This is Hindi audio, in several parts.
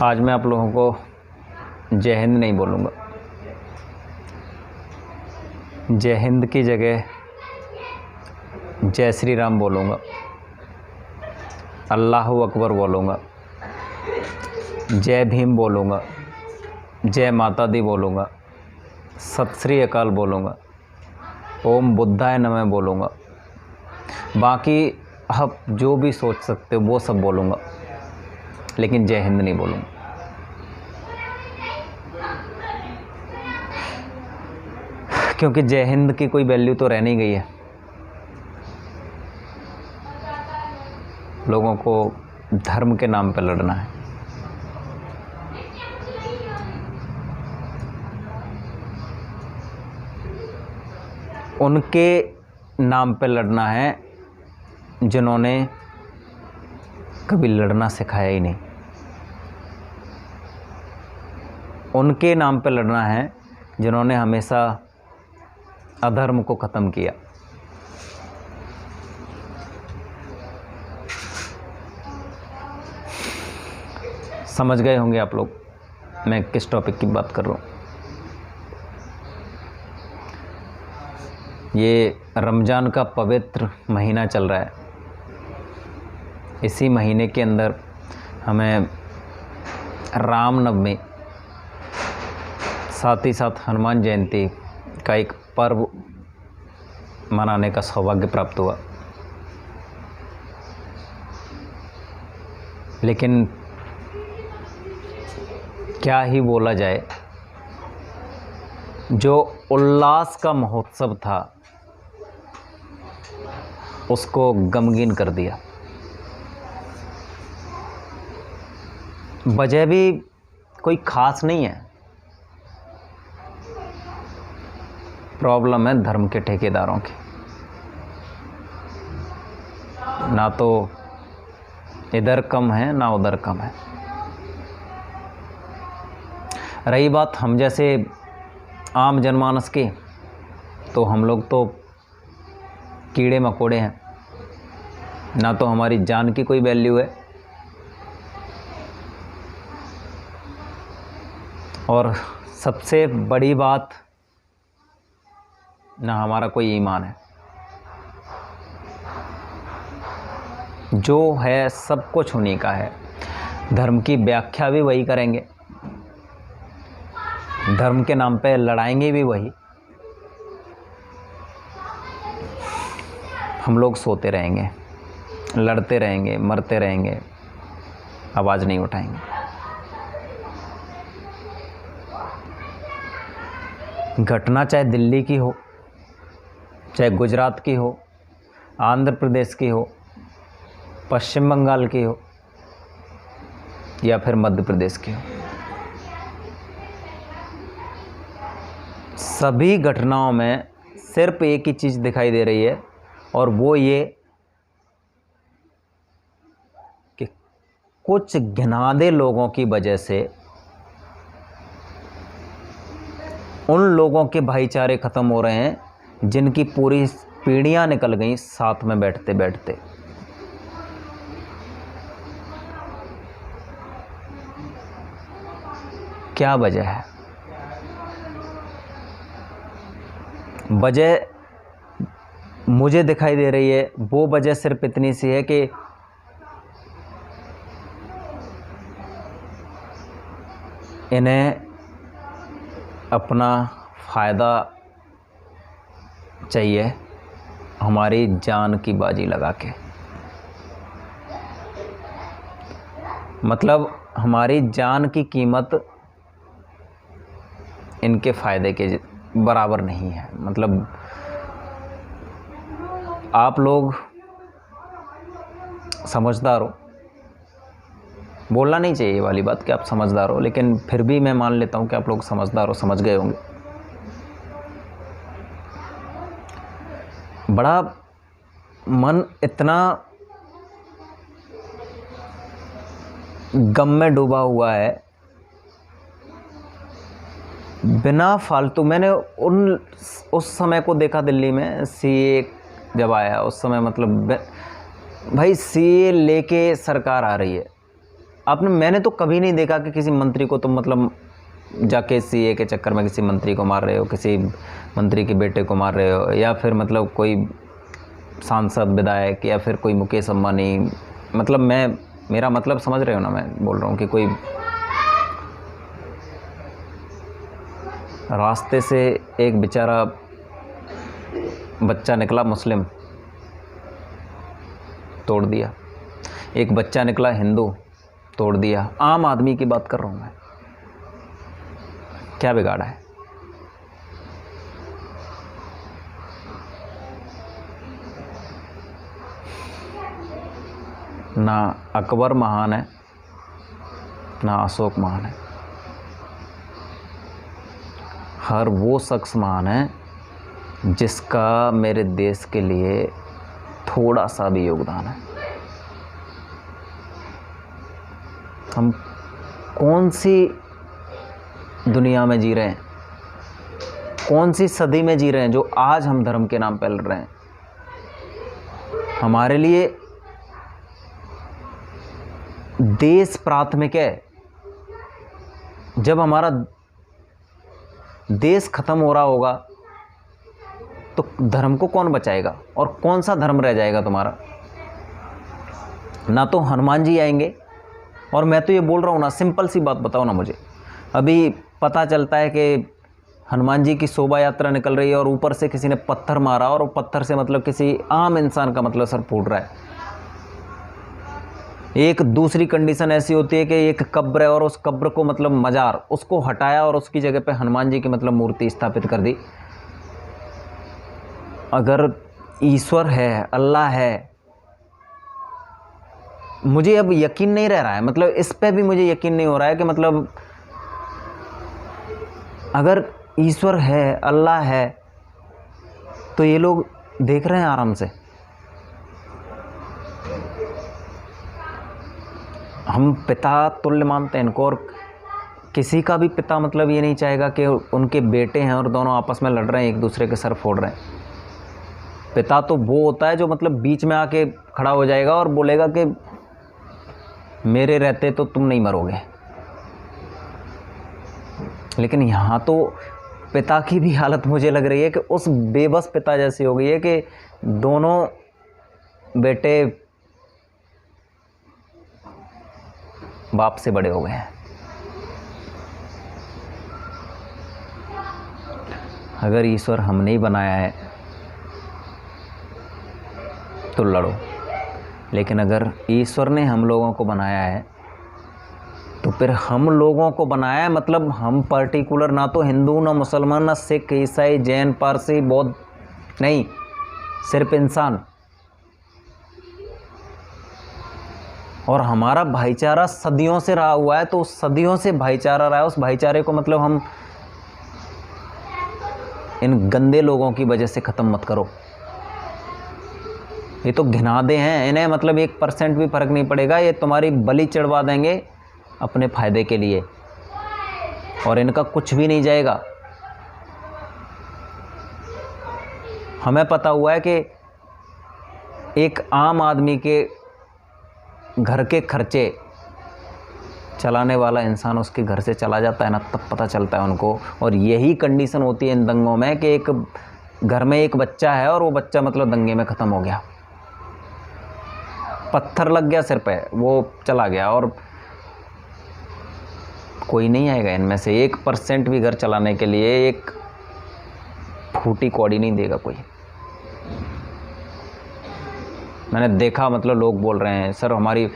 आज मैं आप लोगों को जय हिंद नहीं बोलूँगा। जय हिंद की जगह जय श्री राम बोलूँगा, अल्लाहु अकबर बोलूँगा, जय भीम बोलूँगा, जय माता दी बोलूँगा, सत श्री अकाल बोलूँगा, ओम बुद्धाय नमः बोलूँगा। बाकी आप जो भी सोच सकते हो वो सब बोलूँगा, लेकिन जय हिंद नहीं बोलूँगा। क्योंकि जय हिंद की कोई वैल्यू तो रह नहीं गई है। लोगों को धर्म के नाम पर लड़ना है। उनके नाम पे लड़ना है जिन्होंने कभी लड़ना सिखाया ही नहीं। उनके नाम पे लड़ना है जिन्होंने हमेशा अधर्म को ख़त्म किया। समझ गए होंगे आप लोग मैं किस टॉपिक की बात कर रहा हूँ। ये रमज़ान का पवित्र महीना चल रहा है। इसी महीने के अंदर हमें रामनवमी, साथ ही साथ हनुमान जयंती का एक पर्व मनाने का सौभाग्य प्राप्त हुआ। लेकिन क्या ही बोला जाए, जो उल्लास का महोत्सव था उसको गमगीन कर दिया। वजह भी कोई ख़ास नहीं है। प्रॉब्लम है धर्म के ठेकेदारों की। ना तो इधर कम है ना उधर कम है। रही बात हम जैसे आम जनमानस की, तो हम लोग तो कीड़े मकोड़े हैं। ना तो हमारी जान की कोई वैल्यू है और सबसे बड़ी बात, ना हमारा कोई ईमान है। जो है सब कुछ उन्हीं का है। धर्म की व्याख्या भी वही करेंगे, धर्म के नाम पे लड़ाएंगे भी वही। हम लोग सोते रहेंगे, लड़ते रहेंगे, मरते रहेंगे, आवाज़ नहीं उठाएंगे। घटना चाहे दिल्ली की हो, चाहे गुजरात की हो, आंध्र प्रदेश की हो, पश्चिम बंगाल की हो या फिर मध्य प्रदेश की हो, सभी घटनाओं में सिर्फ एक ही चीज़ दिखाई दे रही है, और वो ये कि कुछ घिनादे लोगों की वजह से उन लोगों के भाईचारे ख़त्म हो रहे हैं जिनकी पूरी पीढ़ियां निकल गई साथ में बैठते बैठते। क्या वजह है? वजह मुझे दिखाई दे रही है, वो वजह सिर्फ इतनी सी है कि इन्हें अपना फ़ायदा चाहिए हमारी जान की बाजी लगा के। मतलब हमारी जान की कीमत इनके फ़ायदे के बराबर नहीं है। मतलब आप लोग समझदार हो, बोलना नहीं चाहिए ये वाली बात कि आप समझदार हो, लेकिन फिर भी मैं मान लेता हूँ कि आप लोग समझदार हो, समझ गए होंगे। बड़ा मन इतना गम में डूबा हुआ है, बिना फालतू। मैंने उस समय को देखा दिल्ली में, सीए जब आया उस समय, मतलब भाई सीए लेके सरकार आ रही है, मैंने तो कभी नहीं देखा कि किसी मंत्री को तुम मतलब जाके सीए के चक्कर में किसी मंत्री को मार रहे हो, किसी मंत्री के बेटे को मार रहे हो, या फिर मतलब कोई सांसद विधायक या फिर कोई मुकेश अंबानी, मतलब मेरा मतलब समझ रहे हो ना, मैं बोल रहा हूँ कि कोई रास्ते से एक बेचारा बच्चा निकला मुस्लिम, तोड़ दिया, एक बच्चा निकला हिंदू, तोड़ दिया। आम आदमी की बात कर रहा हूँ मैं, क्या बिगाड़ा है? ना अकबर महान है, ना अशोक महान है, हर वो शख्स महान है जिसका मेरे देश के लिए थोड़ा सा भी योगदान है। हम कौन सी दुनिया में जी रहे हैं, कौन सी सदी में जी रहे हैं जो आज हम धर्म के नाम पे लड़ रहे हैं? हमारे लिए देश प्राथमिक है। जब हमारा देश खत्म हो रहा होगा तो धर्म को कौन बचाएगा? और कौन सा धर्म रह जाएगा तुम्हारा? ना तो हनुमान जी आएंगे, और मैं तो ये बोल रहा हूँ ना, सिंपल सी बात बताओ ना मुझे, अभी पता चलता है कि हनुमान जी की शोभा यात्रा निकल रही है और ऊपर से किसी ने पत्थर मारा और वो पत्थर से मतलब किसी आम इंसान का मतलब सर फूट रहा है। एक दूसरी कंडीशन ऐसी होती है कि एक कब्र है और उस कब्र को मतलब मजार, उसको हटाया और उसकी जगह पे हनुमान जी की मतलब मूर्ति स्थापित कर दी। अगर ईश्वर है, अल्लाह है, मुझे अब यकीन नहीं रह रहा है, मतलब इस पे भी मुझे यकीन नहीं हो रहा है कि मतलब अगर ईश्वर है, अल्लाह है, तो ये लोग देख रहे हैं आराम से। हम पिता तुल्य मानते हैं इनको, और किसी का भी पिता मतलब ये नहीं चाहेगा कि उनके बेटे हैं और दोनों आपस में लड़ रहे हैं, एक दूसरे के सर फोड़ रहे हैं। पिता तो वो होता है जो मतलब बीच में आके खड़ा हो जाएगा और बोलेगा कि मेरे रहते तो तुम नहीं मरोगे। लेकिन यहाँ तो पिता की भी हालत मुझे लग रही है कि उस बेबस पिता जैसी हो गई है कि दोनों बेटे बाप से बड़े हो गए हैं। अगर ईश्वर हमने ही बनाया है तो लड़ो, लेकिन अगर ईश्वर ने हम लोगों को बनाया है तो फिर हम लोगों को बनाया है मतलब हम पर्टिकुलर, ना तो हिंदू, ना मुसलमान, ना सिख, ईसाई, जैन, पारसी, बौद्ध, नहीं, सिर्फ इंसान। और हमारा भाईचारा सदियों से रहा हुआ है, तो सदियों से भाईचारा रहा है, उस भाईचारे को मतलब हम इन गंदे लोगों की वजह से ख़त्म मत करो। ये तो घिनादे हैं, इन्हें मतलब 1% भी फ़र्क नहीं पड़ेगा, ये तुम्हारी बलि चढ़वा देंगे अपने फ़ायदे के लिए, और इनका कुछ भी नहीं जाएगा। हमें पता हुआ है कि एक आम आदमी के घर के खर्चे चलाने वाला इंसान उसके घर से चला जाता है ना, तब पता चलता है उनको। और यही कंडीशन होती है इन दंगों में कि एक घर में एक बच्चा है और वो बच्चा मतलब दंगे में ख़त्म हो गया, पत्थर लग गया सिर पे, वो चला गया, और कोई नहीं आएगा इनमें से 1% भी घर चलाने के लिए, एक फूटी कौड़ी नहीं देगा कोई। मैंने देखा मतलब लोग बोल रहे हैं सर हमारी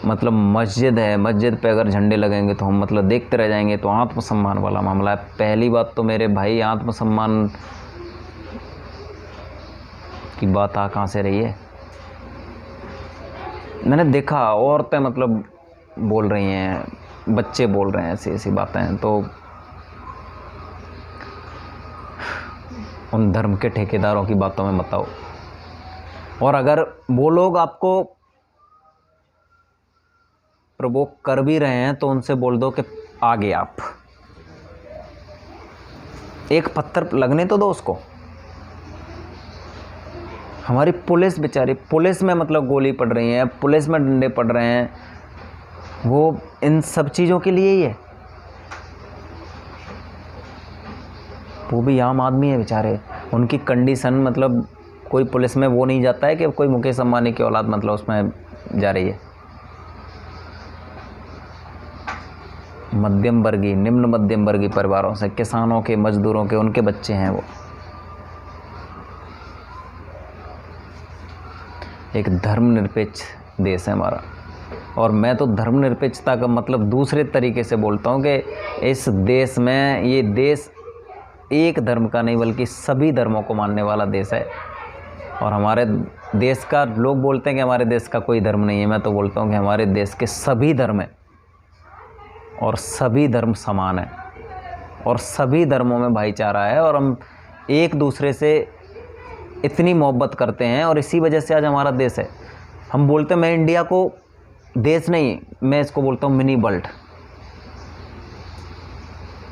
मतलब मस्जिद है, मस्जिद पे अगर झंडे लगेंगे तो हम मतलब देखते रह जाएंगे, तो आत्मसम्मान वाला मामला है। पहली बात तो मेरे भाई, आत्मसम्मान की बात आ कहाँ से रही है? मैंने देखा औरतें मतलब बोल रही हैं, बच्चे बोल रहे हैं ऐसी ऐसी बातें, तो उन धर्म के ठेकेदारों की बातों में मत आओ। और अगर वो लोग आपको प्रोवोक कर भी रहे हैं तो उनसे बोल दो कि आगे आप एक पत्थर लगने तो दो उसको। हमारी पुलिस बेचारी, पुलिस में मतलब गोली पड़ रही है, पुलिस में डंडे पड़ रहे हैं, वो इन सब चीज़ों के लिए ही है। वो भी आम आदमी है बेचारे, उनकी कंडीशन मतलब कोई पुलिस में वो नहीं जाता है कि कोई मुकेश अंबानी की औलाद मतलब उसमें जा रही है। मध्यम वर्गीय, निम्न मध्यम वर्गीय परिवारों से, किसानों के, मजदूरों के, उनके बच्चे हैं वो। एक धर्मनिरपेक्ष देश है हमारा। और मैं तो धर्मनिरपेक्षता का मतलब दूसरे तरीके से बोलता हूँ कि इस देश में, ये देश एक धर्म का नहीं बल्कि सभी धर्मों को मानने वाला देश है। और हमारे देश का, लोग बोलते हैं कि हमारे देश का कोई धर्म नहीं है, मैं तो बोलता हूँ कि हमारे देश के सभी धर्म हैं और सभी धर्म समान हैं और सभी धर्मों में भाईचारा है और हम एक दूसरे से इतनी मोहब्बत करते हैं और इसी वजह से आज हमारा देश है। हम बोलते हैं, मैं इंडिया को देश नहीं, मैं इसको बोलता हूँ मिनी वर्ल्ड।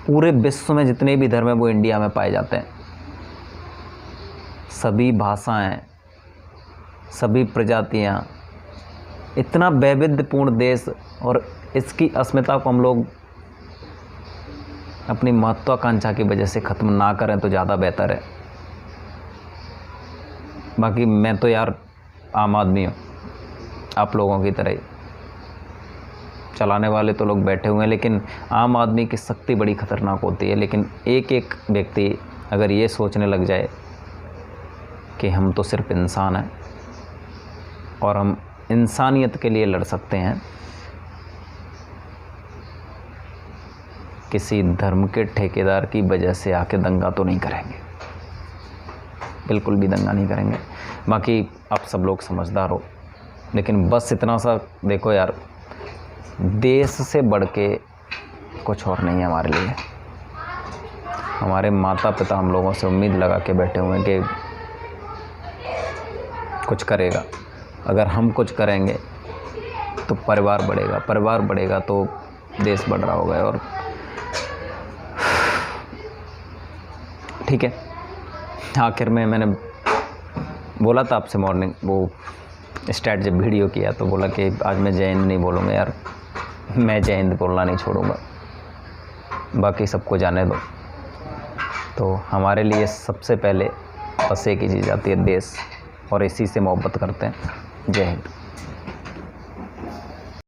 पूरे विश्व में जितने भी धर्म हैं वो इंडिया में पाए जाते हैं। सभी भाषाएं, सभी प्रजातियां, इतना वैविध्यपूर्ण देश, और इसकी अस्मिता को हम लोग अपनी महत्वाकांक्षा की वजह से ख़त्म ना करें तो ज़्यादा बेहतर है। बाकी मैं तो यार आम आदमी हूँ, आप लोगों की तरह ही। चलाने वाले तो लोग बैठे हुए हैं, लेकिन आम आदमी की शक्ति बड़ी ख़तरनाक होती है। लेकिन एक एक व्यक्ति अगर ये सोचने लग जाए कि हम तो सिर्फ इंसान हैं और हम इंसानियत के लिए लड़ सकते हैं, किसी धर्म के ठेकेदार की वजह से आके दंगा तो नहीं करेंगे, बिल्कुल भी दंगा नहीं करेंगे। बाकी आप सब लोग समझदार हो, लेकिन बस इतना सा देखो यार, देश से बढ़ के कुछ और नहीं है हमारे लिए। हमारे माता पिता हम लोगों से उम्मीद लगा के बैठे हुए हैं कि कुछ करेगा। अगर हम कुछ करेंगे तो परिवार बढ़ेगा, परिवार बढ़ेगा तो देश बढ़ रहा होगा। और ठीक है, आखिर में मैंने बोला था आपसे मॉर्निंग, वो स्टार्ट जब वीडियो किया तो बोला कि आज मैं जय हिंद नहीं बोलूँगा। यार मैं जय हिंद बोलना नहीं छोड़ूंगा, बाकी सबको जाने दो। तो हमारे लिए सबसे पहले बस एक ही चीज़ आती है, देश, और इसी से मोहब्बत करते हैं। जय हिंद।